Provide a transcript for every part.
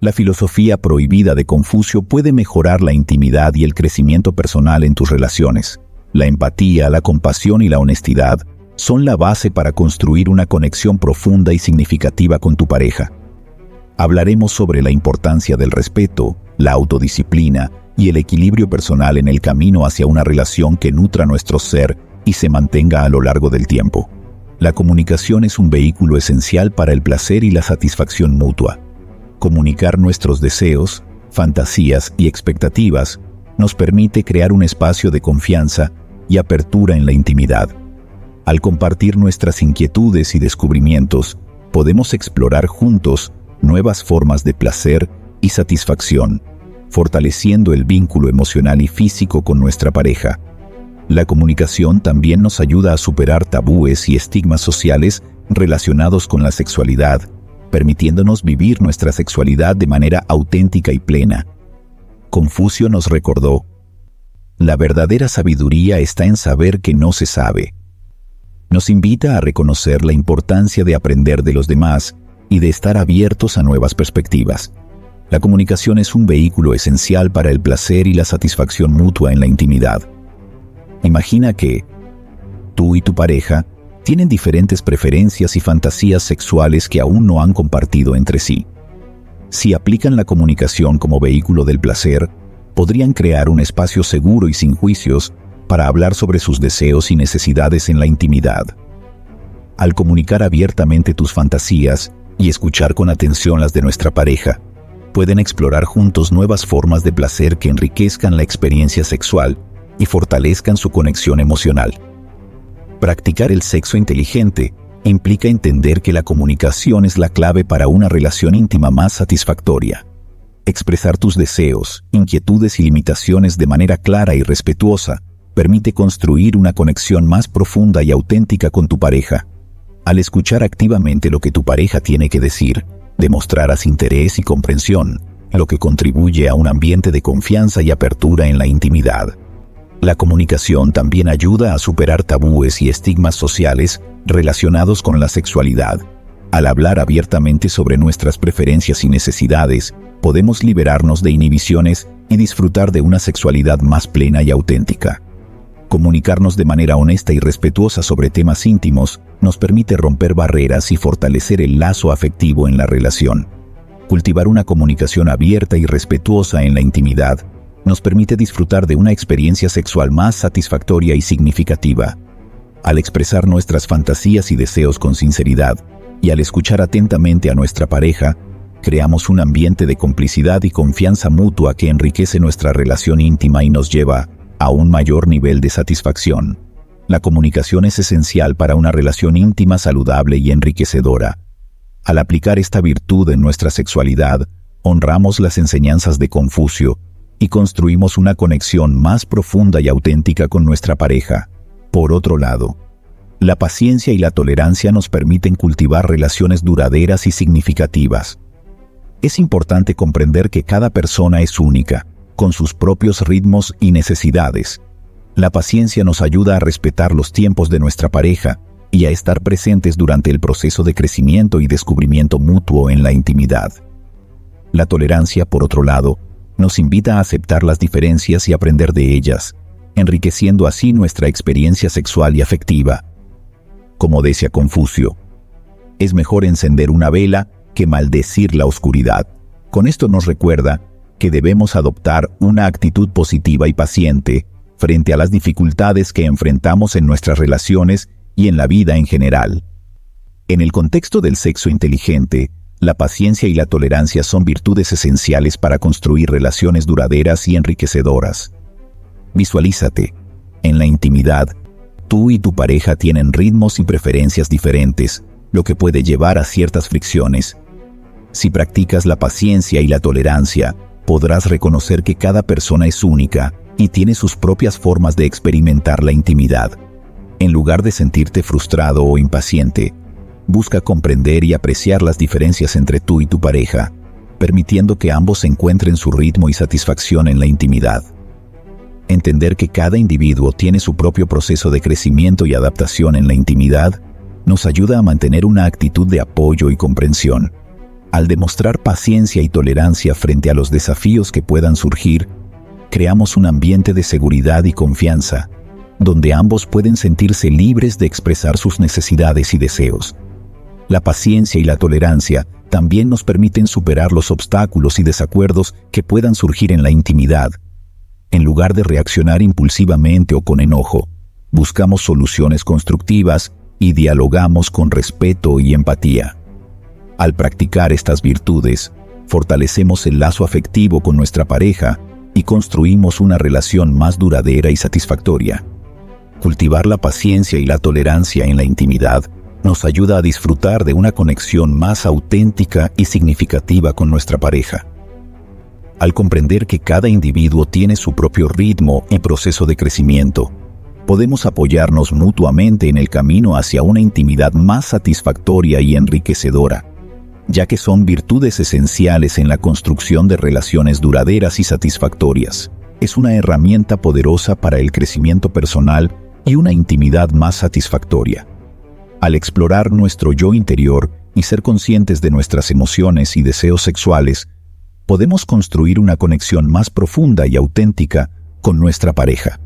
La filosofía prohibida de Confucio puede mejorar la intimidad y el crecimiento personal en tus relaciones. La empatía, la compasión y la honestidad son la base para construir una conexión profunda y significativa con tu pareja. Hablaremos sobre la importancia del respeto, la autodisciplina y el equilibrio personal en el camino hacia una relación que nutra nuestro ser y se mantenga a lo largo del tiempo. La comunicación es un vehículo esencial para el placer y la satisfacción mutua. Comunicar nuestros deseos, fantasías y expectativas nos permite crear un espacio de confianza y apertura en la intimidad. Al compartir nuestras inquietudes y descubrimientos, podemos explorar juntos nuevas formas de placer y satisfacción, fortaleciendo el vínculo emocional y físico con nuestra pareja. La comunicación también nos ayuda a superar tabúes y estigmas sociales relacionados con la sexualidad, permitiéndonos vivir nuestra sexualidad de manera auténtica y plena. Confucio nos recordó: la verdadera sabiduría está en saber que no se sabe. Nos invita a reconocer la importancia de aprender de los demás y de estar abiertos a nuevas perspectivas. La comunicación es un vehículo esencial para el placer y la satisfacción mutua en la intimidad. Imagina que tú y tu pareja tienen diferentes preferencias y fantasías sexuales que aún no han compartido entre sí. Si aplican la comunicación como vehículo del placer, podrían crear un espacio seguro y sin juicios para hablar sobre sus deseos y necesidades en la intimidad. Al comunicar abiertamente tus fantasías y escuchar con atención las de nuestra pareja, pueden explorar juntos nuevas formas de placer que enriquezcan la experiencia sexual y fortalezcan su conexión emocional. Practicar el sexo inteligente implica entender que la comunicación es la clave para una relación íntima más satisfactoria. Expresar tus deseos, inquietudes y limitaciones de manera clara y respetuosa permite construir una conexión más profunda y auténtica con tu pareja. Al escuchar activamente lo que tu pareja tiene que decir, demostrarás interés y comprensión, lo que contribuye a un ambiente de confianza y apertura en la intimidad. La comunicación también ayuda a superar tabúes y estigmas sociales relacionados con la sexualidad. Al hablar abiertamente sobre nuestras preferencias y necesidades, podemos liberarnos de inhibiciones y disfrutar de una sexualidad más plena y auténtica. Comunicarnos de manera honesta y respetuosa sobre temas íntimos nos permite romper barreras y fortalecer el lazo afectivo en la relación. Cultivar una comunicación abierta y respetuosa en la intimidad nos permite disfrutar de una experiencia sexual más satisfactoria y significativa. Al expresar nuestras fantasías y deseos con sinceridad y al escuchar atentamente a nuestra pareja, creamos un ambiente de complicidad y confianza mutua que enriquece nuestra relación íntima y nos lleva a un mayor nivel de satisfacción. La comunicación es esencial para una relación íntima saludable y enriquecedora. Al aplicar esta virtud en nuestra sexualidad, honramos las enseñanzas de Confucio y construimos una conexión más profunda y auténtica con nuestra pareja. Por otro lado, la paciencia y la tolerancia nos permiten cultivar relaciones duraderas y significativas. Es importante comprender que cada persona es única, con sus propios ritmos y necesidades. La paciencia nos ayuda a respetar los tiempos de nuestra pareja y a estar presentes durante el proceso de crecimiento y descubrimiento mutuo en la intimidad. La tolerancia, por otro lado, nos invita a aceptar las diferencias y aprender de ellas, enriqueciendo así nuestra experiencia sexual y afectiva. Como decía Confucio, es mejor encender una vela que maldecir la oscuridad. Con esto nos recuerda que debemos adoptar una actitud positiva y paciente frente a las dificultades que enfrentamos en nuestras relaciones y en la vida en general. En el contexto del sexo inteligente, la paciencia y la tolerancia son virtudes esenciales para construir relaciones duraderas y enriquecedoras. Visualízate. En la intimidad, tú y tu pareja tienen ritmos y preferencias diferentes, lo que puede llevar a ciertas fricciones. Si practicas la paciencia y la tolerancia, podrás reconocer que cada persona es única y tiene sus propias formas de experimentar la intimidad. En lugar de sentirte frustrado o impaciente, busca comprender y apreciar las diferencias entre tú y tu pareja, permitiendo que ambos encuentren su ritmo y satisfacción en la intimidad. Entender que cada individuo tiene su propio proceso de crecimiento y adaptación en la intimidad nos ayuda a mantener una actitud de apoyo y comprensión. Al demostrar paciencia y tolerancia frente a los desafíos que puedan surgir, creamos un ambiente de seguridad y confianza, donde ambos pueden sentirse libres de expresar sus necesidades y deseos. La paciencia y la tolerancia también nos permiten superar los obstáculos y desacuerdos que puedan surgir en la intimidad. En lugar de reaccionar impulsivamente o con enojo, buscamos soluciones constructivas y dialogamos con respeto y empatía. Al practicar estas virtudes, fortalecemos el lazo afectivo con nuestra pareja y construimos una relación más duradera y satisfactoria. Cultivar la paciencia y la tolerancia en la intimidad nos ayuda a disfrutar de una conexión más auténtica y significativa con nuestra pareja. Al comprender que cada individuo tiene su propio ritmo y proceso de crecimiento, podemos apoyarnos mutuamente en el camino hacia una intimidad más satisfactoria y enriquecedora, ya que son virtudes esenciales en la construcción de relaciones duraderas y satisfactorias. Es una herramienta poderosa para el crecimiento personal y una intimidad más satisfactoria. Al explorar nuestro yo interior y ser conscientes de nuestras emociones y deseos sexuales, podemos construir una conexión más profunda y auténtica con nuestra pareja.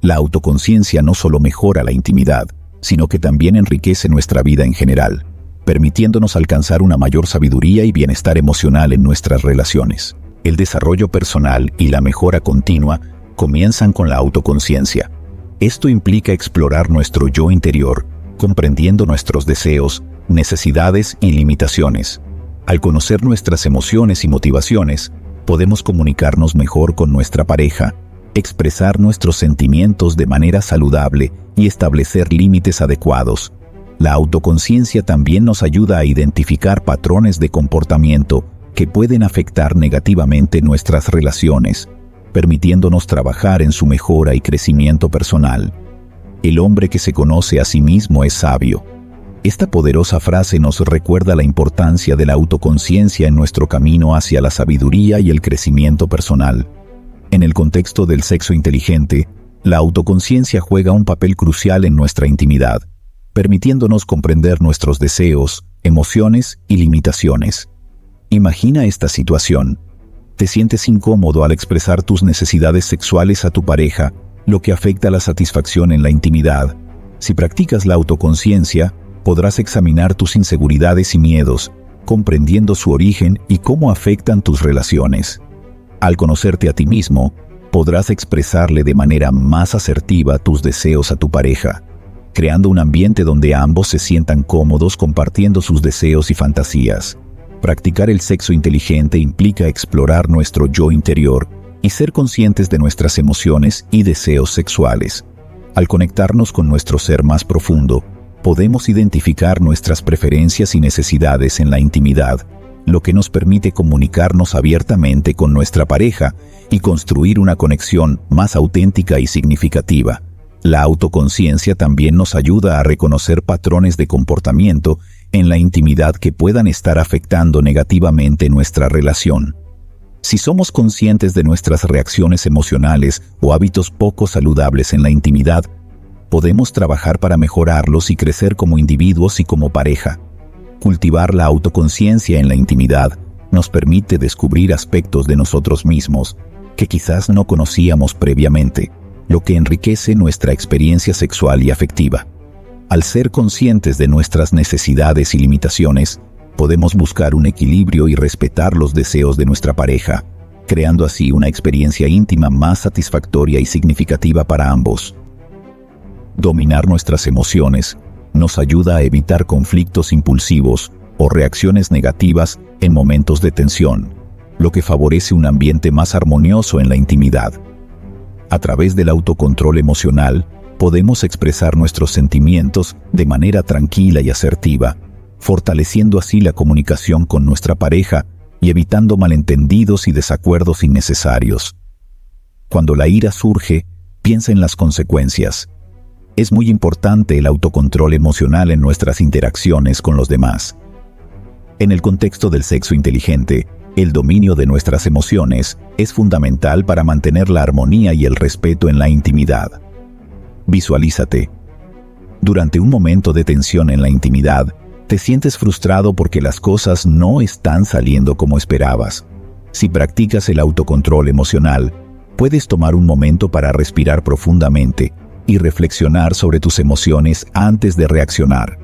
La autoconciencia no solo mejora la intimidad, sino que también enriquece nuestra vida en general, permitiéndonos alcanzar una mayor sabiduría y bienestar emocional en nuestras relaciones. El desarrollo personal y la mejora continua comienzan con la autoconciencia. Esto implica explorar nuestro yo interior, comprendiendo nuestros deseos, necesidades y limitaciones. Al conocer nuestras emociones y motivaciones, podemos comunicarnos mejor con nuestra pareja, expresar nuestros sentimientos de manera saludable y establecer límites adecuados. La autoconciencia también nos ayuda a identificar patrones de comportamiento que pueden afectar negativamente nuestras relaciones, permitiéndonos trabajar en su mejora y crecimiento personal. El hombre que se conoce a sí mismo es sabio. Esta poderosa frase nos recuerda la importancia de la autoconciencia en nuestro camino hacia la sabiduría y el crecimiento personal. En el contexto del sexo inteligente, la autoconciencia juega un papel crucial en nuestra intimidad, permitiéndonos comprender nuestros deseos, emociones y limitaciones. Imagina esta situación. Te sientes incómodo al expresar tus necesidades sexuales a tu pareja, lo que afecta la satisfacción en la intimidad. Si practicas la autoconciencia, podrás examinar tus inseguridades y miedos, comprendiendo su origen y cómo afectan tus relaciones. Al conocerte a ti mismo, podrás expresarle de manera más asertiva tus deseos a tu pareja, creando un ambiente donde ambos se sientan cómodos compartiendo sus deseos y fantasías. Practicar el sexo inteligente implica explorar nuestro yo interior y ser conscientes de nuestras emociones y deseos sexuales. Al conectarnos con nuestro ser más profundo, podemos identificar nuestras preferencias y necesidades en la intimidad, lo que nos permite comunicarnos abiertamente con nuestra pareja y construir una conexión más auténtica y significativa. La autoconciencia también nos ayuda a reconocer patrones de comportamiento en la intimidad que puedan estar afectando negativamente nuestra relación. Si somos conscientes de nuestras reacciones emocionales o hábitos poco saludables en la intimidad, podemos trabajar para mejorarlos y crecer como individuos y como pareja. Cultivar la autoconciencia en la intimidad nos permite descubrir aspectos de nosotros mismos que quizás no conocíamos previamente, lo que enriquece nuestra experiencia sexual y afectiva. Al ser conscientes de nuestras necesidades y limitaciones, podemos buscar un equilibrio y respetar los deseos de nuestra pareja, creando así una experiencia íntima más satisfactoria y significativa para ambos. Dominar nuestras emociones nos ayuda a evitar conflictos impulsivos o reacciones negativas en momentos de tensión, lo que favorece un ambiente más armonioso en la intimidad. A través del autocontrol emocional, podemos expresar nuestros sentimientos de manera tranquila y asertiva, fortaleciendo así la comunicación con nuestra pareja y evitando malentendidos y desacuerdos innecesarios. Cuando la ira surge, piensa en las consecuencias. Es muy importante el autocontrol emocional en nuestras interacciones con los demás. En el contexto del sexo inteligente, el dominio de nuestras emociones es fundamental para mantener la armonía y el respeto en la intimidad. Visualízate. Durante un momento de tensión en la intimidad, Te sientes frustrado porque las cosas no están saliendo como esperabas. Si practicas el autocontrol emocional, puedes tomar un momento para respirar profundamente y reflexionar sobre tus emociones antes de reaccionar.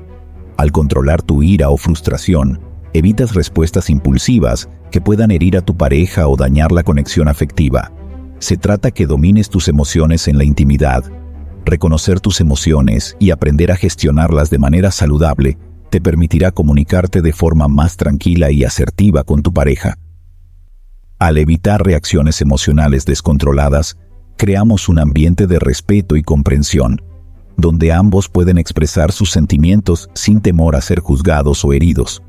Al controlar tu ira o frustración, evitas respuestas impulsivas que puedan herir a tu pareja o dañar la conexión afectiva. Se trata que domines tus emociones en la intimidad. Reconocer tus emociones y aprender a gestionarlas de manera saludable te permitirá comunicarte de forma más tranquila y asertiva con tu pareja. Al evitar reacciones emocionales descontroladas, creamos un ambiente de respeto y comprensión, donde ambos pueden expresar sus sentimientos sin temor a ser juzgados o heridos.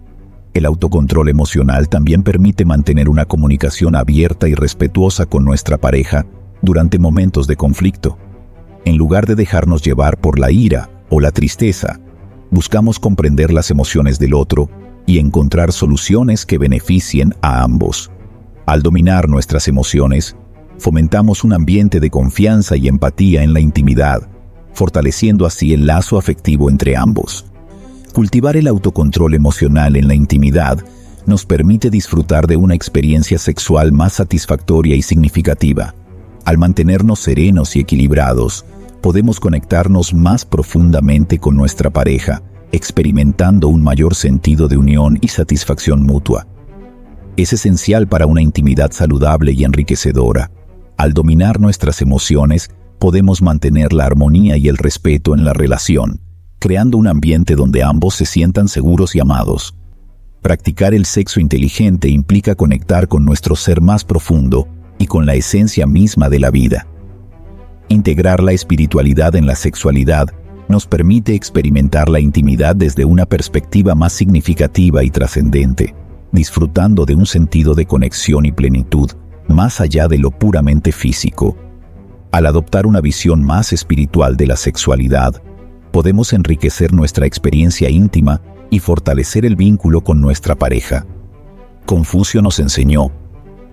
El autocontrol emocional también permite mantener una comunicación abierta y respetuosa con nuestra pareja durante momentos de conflicto. En lugar de dejarnos llevar por la ira o la tristeza, buscamos comprender las emociones del otro y encontrar soluciones que beneficien a ambos. Al dominar nuestras emociones, fomentamos un ambiente de confianza y empatía en la intimidad, fortaleciendo así el lazo afectivo entre ambos. Cultivar el autocontrol emocional en la intimidad nos permite disfrutar de una experiencia sexual más satisfactoria y significativa. Al mantenernos serenos y equilibrados, podemos conectarnos más profundamente con nuestra pareja, experimentando un mayor sentido de unión y satisfacción mutua. Es esencial para una intimidad saludable y enriquecedora. Al dominar nuestras emociones, podemos mantener la armonía y el respeto en la relación, creando un ambiente donde ambos se sientan seguros y amados. Practicar el sexo inteligente implica conectar con nuestro ser más profundo y con la esencia misma de la vida. Integrar la espiritualidad en la sexualidad nos permite experimentar la intimidad desde una perspectiva más significativa y trascendente, disfrutando de un sentido de conexión y plenitud más allá de lo puramente físico. Al adoptar una visión más espiritual de la sexualidad, podemos enriquecer nuestra experiencia íntima y fortalecer el vínculo con nuestra pareja. Confucio nos enseñó: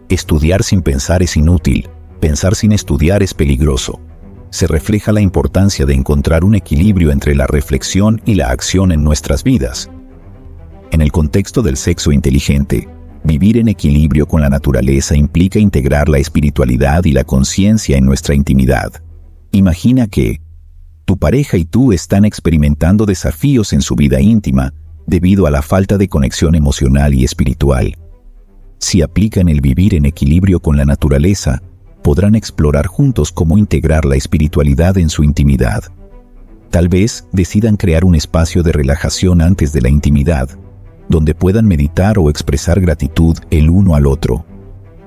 estudiar sin pensar es inútil, pensar sin estudiar es peligroso. Se refleja la importancia de encontrar un equilibrio entre la reflexión y la acción en nuestras vidas. En el contexto del sexo inteligente, vivir en equilibrio con la naturaleza implica integrar la espiritualidad y la conciencia en nuestra intimidad. Imagina que tu pareja y tú están experimentando desafíos en su vida íntima debido a la falta de conexión emocional y espiritual. Si aplican el vivir en equilibrio con la naturaleza, podrán explorar juntos cómo integrar la espiritualidad en su intimidad. Tal vez decidan crear un espacio de relajación antes de la intimidad, donde puedan meditar o expresar gratitud el uno al otro.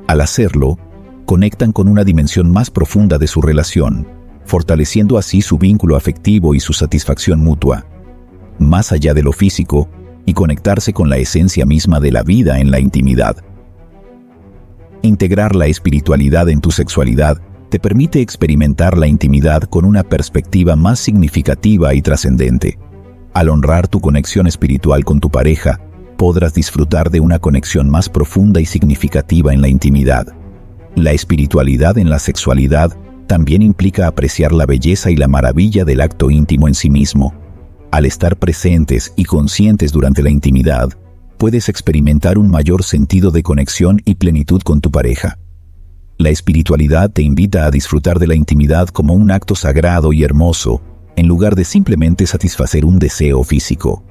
Al hacerlo, conectan con una dimensión más profunda de su relación, fortaleciendo así su vínculo afectivo y su satisfacción mutua, más allá de lo físico, y conectarse con la esencia misma de la vida en la intimidad. Integrar la espiritualidad en tu sexualidad te permite experimentar la intimidad con una perspectiva más significativa y trascendente. Al honrar tu conexión espiritual con tu pareja, podrás disfrutar de una conexión más profunda y significativa en la intimidad. La espiritualidad en la sexualidad también implica apreciar la belleza y la maravilla del acto íntimo en sí mismo. Al estar presentes y conscientes durante la intimidad, puedes experimentar un mayor sentido de conexión y plenitud con tu pareja. La espiritualidad te invita a disfrutar de la intimidad como un acto sagrado y hermoso, en lugar de simplemente satisfacer un deseo físico.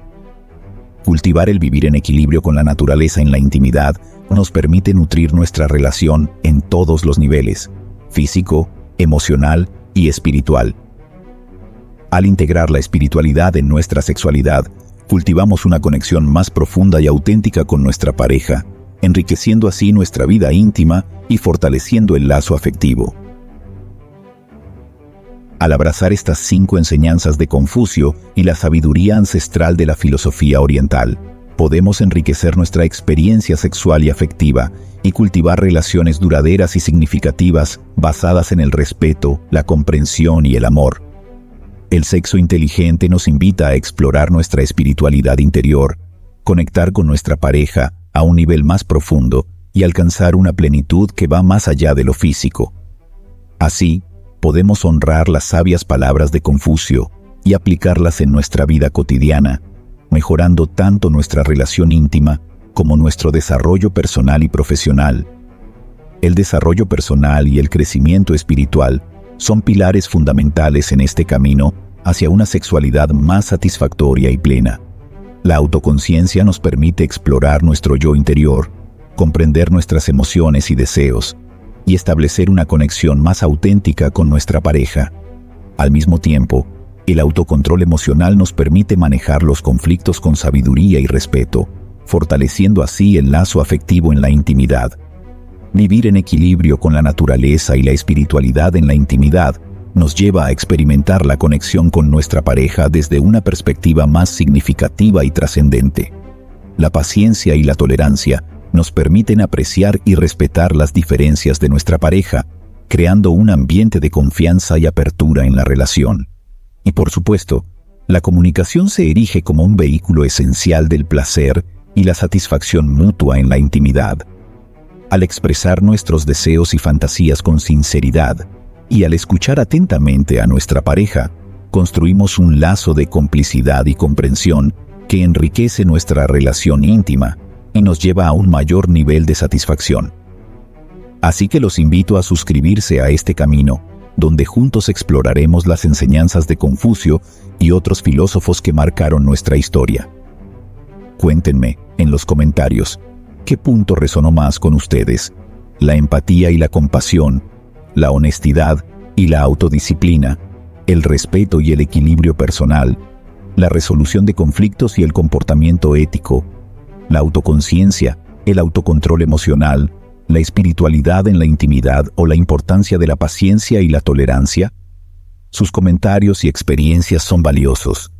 Cultivar el vivir en equilibrio con la naturaleza en la intimidad nos permite nutrir nuestra relación en todos los niveles: físico, emocional y espiritual. Al integrar la espiritualidad en nuestra sexualidad, cultivamos una conexión más profunda y auténtica con nuestra pareja, enriqueciendo así nuestra vida íntima y fortaleciendo el lazo afectivo. Al abrazar estas 5 enseñanzas de Confucio y la sabiduría ancestral de la filosofía oriental, podemos enriquecer nuestra experiencia sexual y afectiva y cultivar relaciones duraderas y significativas basadas en el respeto, la comprensión y el amor. El sexo inteligente nos invita a explorar nuestra espiritualidad interior, conectar con nuestra pareja a un nivel más profundo y alcanzar una plenitud que va más allá de lo físico. Así, podemos honrar las sabias palabras de Confucio y aplicarlas en nuestra vida cotidiana, mejorando tanto nuestra relación íntima como nuestro desarrollo personal y profesional. El desarrollo personal y el crecimiento espiritual son pilares fundamentales en este camino hacia una sexualidad más satisfactoria y plena. La autoconciencia nos permite explorar nuestro yo interior, comprender nuestras emociones y deseos, y establecer una conexión más auténtica con nuestra pareja. Al mismo tiempo, el autocontrol emocional nos permite manejar los conflictos con sabiduría y respeto, fortaleciendo así el lazo afectivo en la intimidad. Vivir en equilibrio con la naturaleza y la espiritualidad en la intimidad nos lleva a experimentar la conexión con nuestra pareja desde una perspectiva más significativa y trascendente. La paciencia y la tolerancia nos permiten apreciar y respetar las diferencias de nuestra pareja, creando un ambiente de confianza y apertura en la relación. Y por supuesto, la comunicación se erige como un vehículo esencial del placer y la satisfacción mutua en la intimidad. Al expresar nuestros deseos y fantasías con sinceridad y al escuchar atentamente a nuestra pareja, construimos un lazo de complicidad y comprensión que enriquece nuestra relación íntima y nos lleva a un mayor nivel de satisfacción. Así que los invito a suscribirse a este camino, donde juntos exploraremos las enseñanzas de Confucio y otros filósofos que marcaron nuestra historia. Cuéntenme en los comentarios qué punto resonó más con ustedes: la empatía y la compasión, la honestidad y la autodisciplina, el respeto y el equilibrio personal, la resolución de conflictos y el comportamiento ético, la autoconciencia, el autocontrol emocional, la espiritualidad en la intimidad o la importancia de la paciencia y la tolerancia. Sus comentarios y experiencias son valiosos.